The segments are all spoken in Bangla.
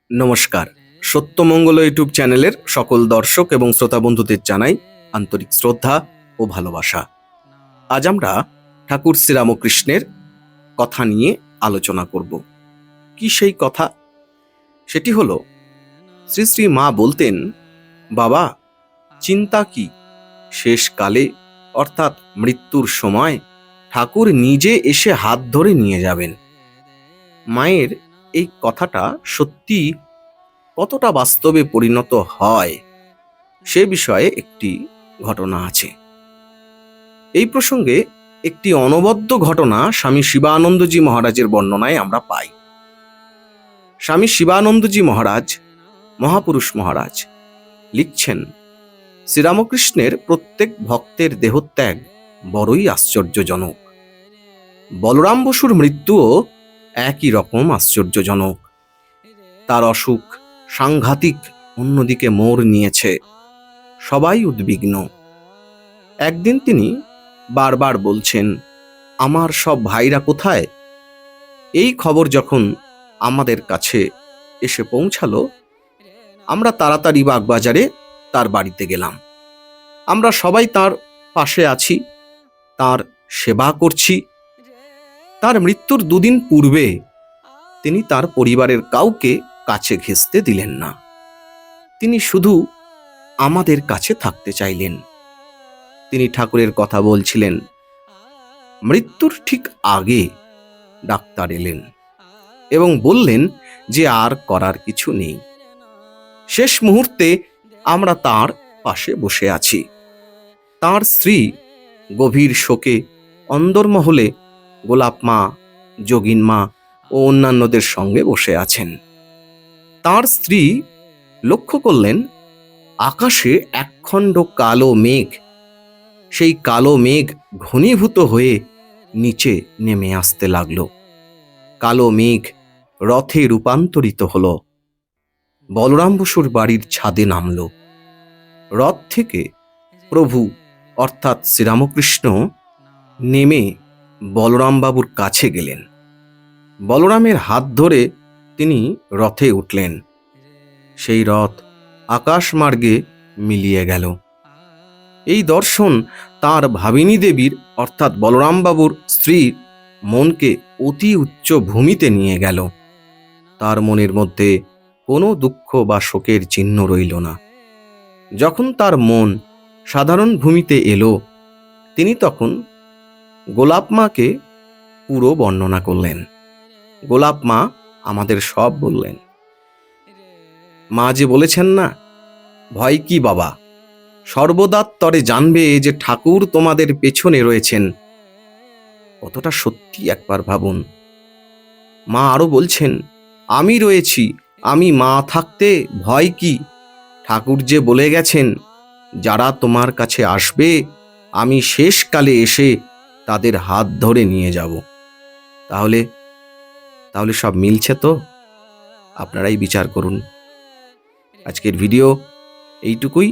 নমস্কার। সত্যমঙ্গল ইউটিউব চ্যানেলের সকল দর্শক এবং শ্রোতা বন্ধুদের জানাই আন্তরিক শ্রদ্ধা ও ভালোবাসা। আজ আমরা ঠাকুর শ্রীরামকৃষ্ণের কথা নিয়ে আলোচনা করব। কি সেই কথা? সেটি হলো, শ্রী শ্রী মা বলতেন, বাবা, চিন্তা কি, শেষকালে অর্থাৎ মৃত্যুর সময় ঠাকুর নিজে এসে হাত ধরে নিয়ে যাবেন। মায়ের এই কথাটা সত্যি কতটা বাস্তবে পরিণত হয় সে বিষয়ে একটি ঘটনা আছে। এই প্রসঙ্গে একটি অনবদ্য ঘটনা স্বামী শিবানন্দজি মহারাজের বর্ণনায় আমরা পাই। স্বামী শিবানন্দজি মহারাজ, মহাপুরুষ মহারাজ, লিখছেন, শ্রীরামকৃষ্ণের প্রত্যেক ভক্তের দেহত্যাগ বড়ই আশ্চর্যজনক। বলরাম বসুর মৃত্যুও একই রকম আশ্চর্যজনক। তার অসুখ সাংঘাতিক অন্যদিকে মোড় নিয়েছে। সবাই উদ্বিগ্ন। একদিন তিনি বারবার বলছেন, আমার সব ভাইরা কোথায়? এই খবর যখন আমাদের কাছে এসে পৌঁছালো, আমরা তাড়াতাড়ি বাগবাজারে তার বাড়িতে গেলাম। আমরা সবাই তার পাশে আছি, তার সেবা করছি। তার মৃত্যুর দুদিন পূর্বে তিনি তার পরিবারের কাউকে কাছে ঘেঁষতে দিলেন না। তিনি শুধু আমাদের কাছে থাকতে চাইলেন। তিনি ঠাকুরের কথা বলছিলেন। মৃত্যুর ঠিক আগে ডাক্তার এলেন এবং বললেন যে আর করার কিছু নেই। শেষ মুহূর্তে আমরা তার পাশে বসে আছি। তার স্ত্রী গভীর শোকে অন্দরমহলে গোলাপ মা, যোগিন মা ও অন্যান্যদের সঙ্গে বসে আছেন। তার স্ত্রী লক্ষ্য করলেন, আকাশে একখণ্ড কালো মেঘ। সেই কালো মেঘ ঘনীভূত হয়ে নিচে নেমে আসতে লাগলো। কালো মেঘ রথে রূপান্তরিত হলো, বলরাম বসুর বাড়ির ছাদে নামল। রথ থেকে প্রভু অর্থাৎ শ্রীরামকৃষ্ণ নেমে বলরামবাবুর কাছে গেলেন। বলরামের হাত ধরে তিনি রথে উঠলেন। সেই রথ আকাশমার্গে মিলিয়ে গেল। এই দর্শন তার ভাবিনী দেবীর অর্থাৎ বলরামবাবুর স্ত্রীর মনকে অতি উচ্চ ভূমিতে নিয়ে গেল। তার মনের মধ্যে কোনো দুঃখ বা শোকের চিহ্ন রইল না। যখন তার মন সাধারণ ভূমিতে এলো, তিনি তখন গোলাপ মাকে পুরো বর্ণনা করলেন। গোলাপ মা আমাদের সব বললেন। মা যে বলেছেন না, ভয় কি বাবা, সর্বদার তরে জানবে যে ঠাকুর তোমাদের পেছনে রয়েছেন। কতটা সত্যি একবার ভাবুন। মা আরো বলছেন, আমি রয়েছি, আমি মা থাকতে ভয় কি? ঠাকুর যে বলে গেছেন, যারা তোমার কাছে আসবে আমি শেষকালে এসে তাদের হাত ধরে নিয়ে যাব। তাহলে সব মিলছে তো? আপনারাই বিচার করুন। আজকের ভিডিও এইটুকুই।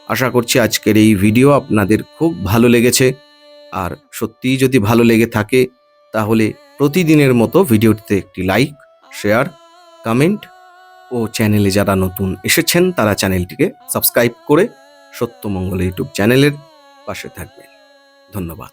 আশা করছি আজকের এই ভিডিও আপনাদের খুব ভালো লেগেছে। আর সত্যিই যদি ভালো লেগে থাকে তাহলে প্রতিদিনের মতো ভিডিওটিতে একটি লাইক, শেয়ার, কমেন্ট ও চ্যানেলে যারা নতুন এসেছেন তারা চ্যানেলটিকে সাবস্ক্রাইব করে সত্যমঙ্গল ইউটিউব চ্যানেলের পাশে থাকবেন। ধন্যবাদ।